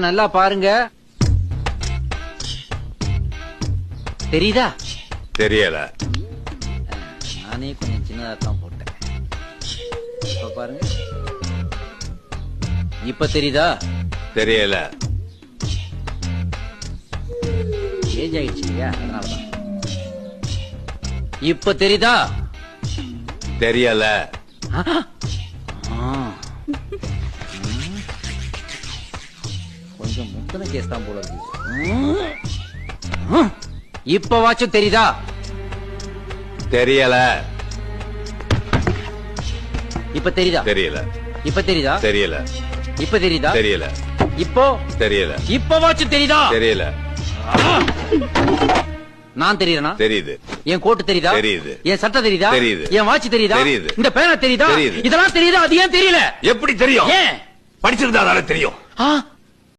நல்லா பாருங்க. தெரியுதா? தெரியல. நானே கொஞ்சம் சின்னதா தான் போட்டேன். இப்ப பாருங்க. இப்ப தெரியுதா? தெரியல. ஏஜ் ஆயிடுச்சு இல்லையா, அதனாலதான். இப்ப தெரியுதா? தெரியல. கொஞ்சம் முத்தன கேஸ் தான் போல இருக்கு. இப்ப வாச்சும் தெரியுதா? தெரியல. இப்ப தெரியுதா? தெரியல. இப்ப தெரியுதா? தெரியல. இப்ப தெரியுதா? தெரியல. இப்போ தெரியல. இப்ப வாச்சும் தெரியுதா? தெரியல. நான் தெரியறேனா? தெரியுது. என் கோட்டு தெரியுதா? தெரியுது. என் சட்டை தெரியுதா? தெரியுது. என் வாட்ச் தெரியுதா? தெரியுது. இந்த பேனா தெரியுதா? தெரியுது. இதெல்லாம் தெரியுதா? அது ஏன் தெரியல? எப்படி தெரியும்? ஏன் படிச்சிருந்தா தானே தெரியும்.